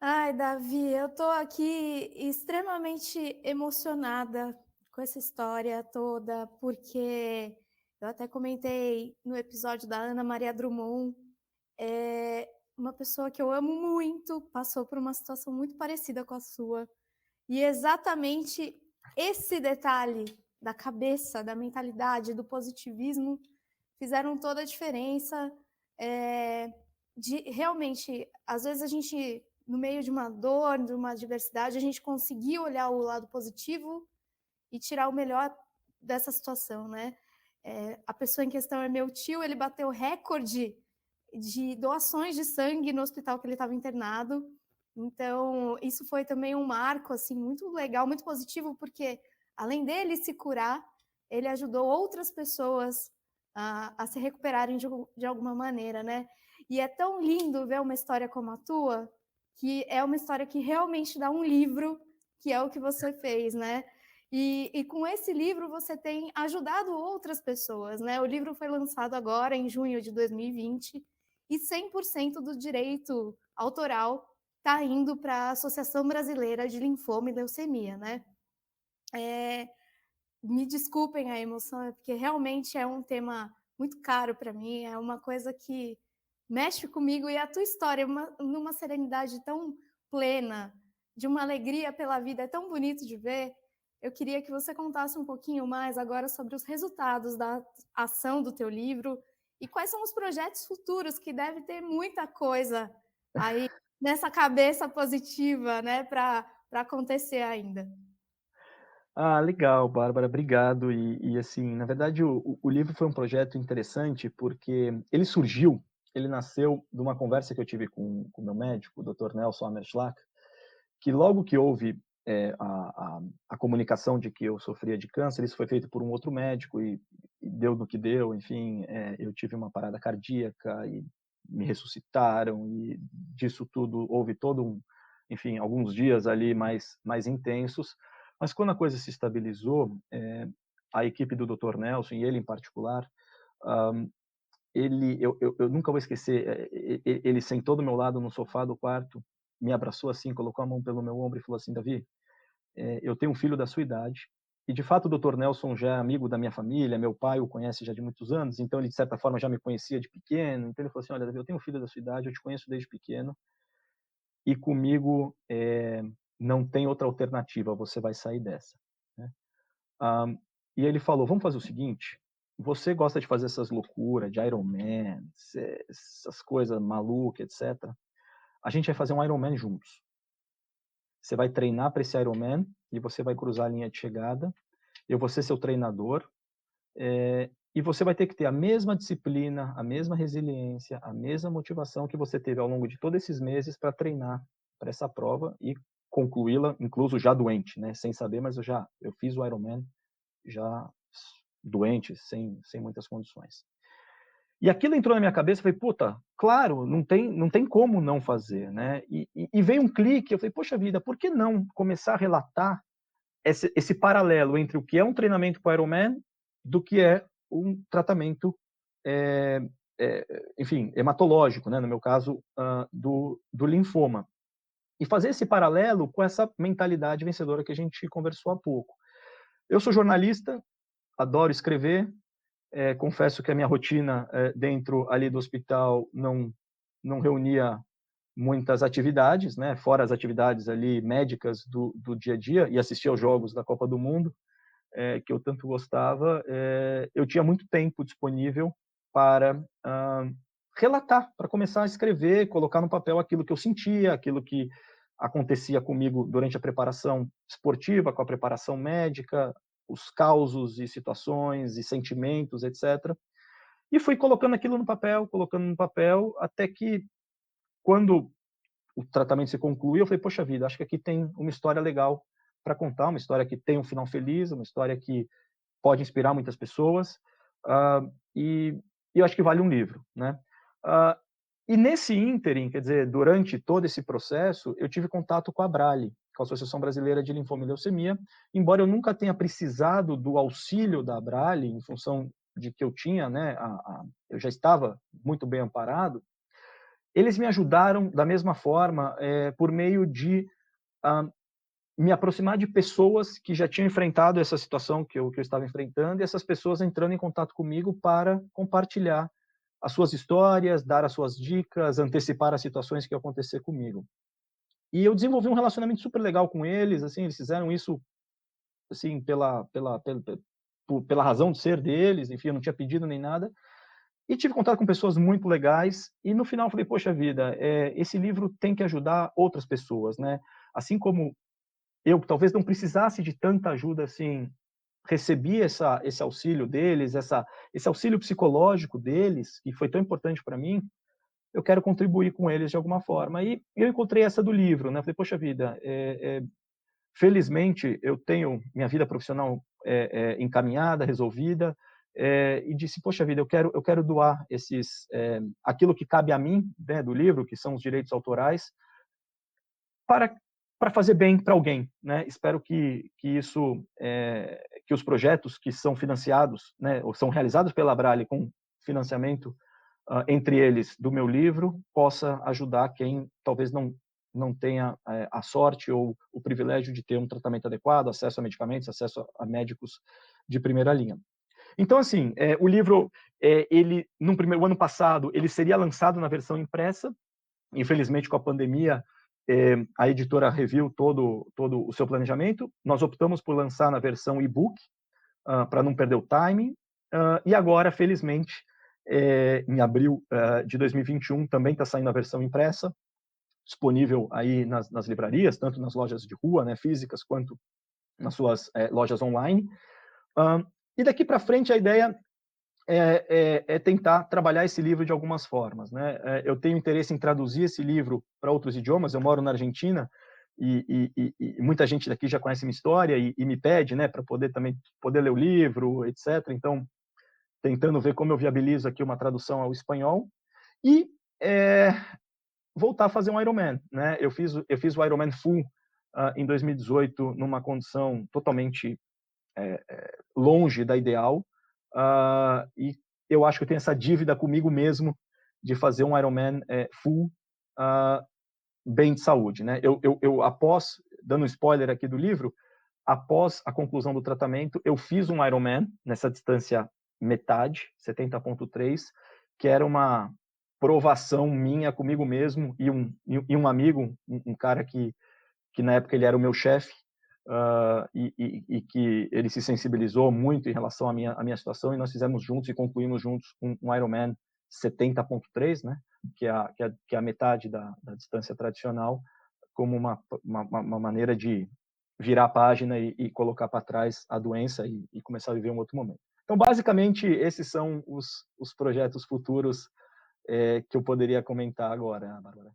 Ai, Davi, eu tô aqui extremamente emocionada com essa história toda, porque eu até comentei no episódio da Ana Maria Drummond, uma pessoa que eu amo muito, passou por uma situação muito parecida com a sua. E exatamente esse detalhe da cabeça, da mentalidade, do positivismo, fizeram toda a diferença. É, de realmente, às vezes a gente, no meio de uma dor, de uma adversidade, a gente conseguir olhar o lado positivo e tirar o melhor dessa situação, né? A pessoa em questão é meu tio, ele bateu recorde de doações de sangue no hospital que ele estava internado. Então, isso foi também um marco assim muito legal, muito positivo, porque além dele se curar, ele ajudou outras pessoas a se recuperarem de alguma maneira, né? E é tão lindo ver uma história como a tua, que é uma história que realmente dá um livro, que é o que você fez, né? E com esse livro você tem ajudado outras pessoas, né? O livro foi lançado agora em junho de 2020 e 100% do direito autoral está indo para a Associação Brasileira de Linfoma e Leucemia, né? É, Me desculpem a emoção, é porque realmente é um tema muito caro para mim, é uma coisa que mexe comigo, e a tua história, numa serenidade tão plena, de uma alegria pela vida, é tão bonito de ver. Eu queria que você contasse um pouquinho mais agora sobre os resultados da ação do teu livro e quais são os projetos futuros, que deve ter muita coisa aí nessa cabeça positiva, né, para acontecer ainda. Ah, legal, Bárbara, obrigado. Assim, na verdade, o livro foi um projeto interessante porque ele nasceu de uma conversa que eu tive com o meu médico, o Dr. Nelson Hammerschlag, que logo que houve a comunicação de que eu sofria de câncer, isso foi feito por um outro médico e deu no que deu, enfim, eu tive uma parada cardíaca e me ressuscitaram e disso tudo houve enfim, alguns dias ali mais intensos, mas quando a coisa se estabilizou, a equipe do Dr. Nelson e ele em particular, hã, eu nunca vou esquecer, ele sentou do meu lado no sofá do quarto, me abraçou assim, colocou a mão pelo meu ombro e falou assim: "Davi, eu tenho um filho da sua idade", e de fato o Dr. Nelson já é amigo da minha família, meu pai o conhece já de muitos anos, então ele de certa forma já me conhecia de pequeno, então ele falou assim: "Olha, Davi, eu tenho um filho da sua idade, eu te conheço desde pequeno, e comigo, não tem outra alternativa, você vai sair dessa", né. Ah, e ele falou: "Vamos fazer o seguinte, você gosta de fazer essas loucuras de Ironman, essas coisas malucas, etcétera. A gente vai fazer um Ironman juntos. Você vai treinar para esse Ironman e você vai cruzar a linha de chegada, eu vou ser seu treinador, e você vai ter que ter a mesma disciplina, a mesma resiliência, a mesma motivação que você teve ao longo de todos esses meses para treinar para essa prova e concluí-la, incluso já doente, né, sem saber, mas eu fiz o Ironman já doente, sem muitas condições. E aquilo entrou na minha cabeça, eu falei: "Puta, claro, não tem como não fazer", né. E veio um clique, eu falei: "Poxa vida, por que não começar a relatar esse paralelo entre o que é um treinamento para o Ironman, do que é um tratamento, eh enfim, hematológico, né, no meu caso, do linfoma. E fazer esse paralelo com essa mentalidade vencedora que a gente conversou há pouco. Eu sou jornalista, adoro escrever, confesso que a minha rotina, dentro ali do hospital não reunia muitas atividades, né, fora as atividades ali médicas do dia a dia, e assistir aos jogos da Copa do Mundo, que eu tanto gostava, eu tinha muito tempo disponível para relatar, para começar a escrever, colocar no papel aquilo que eu sentia, aquilo que acontecia comigo durante a preparação esportiva, com a preparação médica, os causos e situações e sentimentos, etc. E fui colocando no papel, até que quando o tratamento se concluiu, eu falei: "Poxa vida, acho que aqui tem uma história legal para contar, uma história que tem um final feliz, uma história que pode inspirar muitas pessoas, ah, e eu acho que vale um livro", né. Ah, e nesse ínterim, quer dizer, durante todo esse processo, eu tive contato com a Abrale, com a Associação Brasileira de Linfoma e Leucemia, embora eu nunca tenha precisado do auxílio da Abrale, em função de que eu tinha, né, eu já estava muito bem amparado, eles me ajudaram da mesma forma, por meio de, hã, me aproximar de pessoas que já tinham enfrentado essa situação que eu estava enfrentando, e essas pessoas entrando em contato comigo para compartilhar as suas histórias, dar as suas dicas, antecipar as situações que iam acontecer comigo. E eu desenvolvi um relacionamento super legal com eles, assim, eles fizeram isso, assim, pela razão de ser deles, enfim, eu não tinha pedido nem nada, e tive contato com pessoas muito legais, e no final eu falei: "Poxa vida, esse livro tem que ajudar outras pessoas", né. Assim como eu talvez não precisasse de tanta ajuda assim, recebi esse auxílio deles, esse auxílio psicológico deles, que foi tão importante para mim, eu quero contribuir com eles de alguma forma. E eu encontrei essa do livro, né, falei: "Poxa vida, felizmente eu tenho minha vida profissional, encaminhada, resolvida", e disse: "Poxa vida, eu quero doar aquilo que cabe a mim, né, do livro, que são os direitos autorais, para fazer bem para alguém, né. Espero que isso, que os projetos que são financiados, né, ou são realizados pela Abrale com financiamento, entre eles do meu livro, possa ajudar quem talvez não tenha, a sorte ou o privilégio de ter um tratamento adequado, acesso a medicamentos, acesso a médicos de primeira linha". Então, assim, o livro, ele no primeiro ano passado, ele seria lançado na versão impressa. Infelizmente, com a pandemia, a editora reviu todo o seu planejamento. Nós optamos por lançar na versão e-book, para não perder o timing. E agora, felizmente, em abril de 2021, também está saindo a versão impressa, disponível aí nas livrarias, tanto nas lojas de rua, né, físicas, quanto nas suas lojas online. E daqui para frente a ideia é tentar trabalhar esse livro de algumas formas, né. Eu tenho interesse em traduzir esse livro para outros idiomas. Eu moro na Argentina e muita gente daqui já conhece minha história e me pede, né, para poder também poder ler o livro, etc. Então, tentando ver como eu viabilizo aqui uma tradução ao espanhol e eh, voltar a fazer um Ironman, né. Eu fiz o Ironman Full em 2018 numa condição totalmente longe da ideal, e eu acho que eu tenho essa dívida comigo mesmo de fazer um Ironman full, uh, bem de saúde, né? Após, dando um spoiler aqui do livro, após a conclusão do tratamento, eu fiz um Ironman nessa distância metade, 70,3, que era uma provação minha comigo mesmo e um amigo, um cara que na época ele era o meu chefe, e que ele se sensibilizou muito em relação à minha situação, e nós fizemos juntos e concluímos juntos um Ironman 70,3, né, que é a metade da distância tradicional, como uma maneira de virar a página e colocar para trás a doença e começar a viver um outro momento. Então, basicamente, esses são os projetos futuros que eu poderia comentar agora, Bárbara.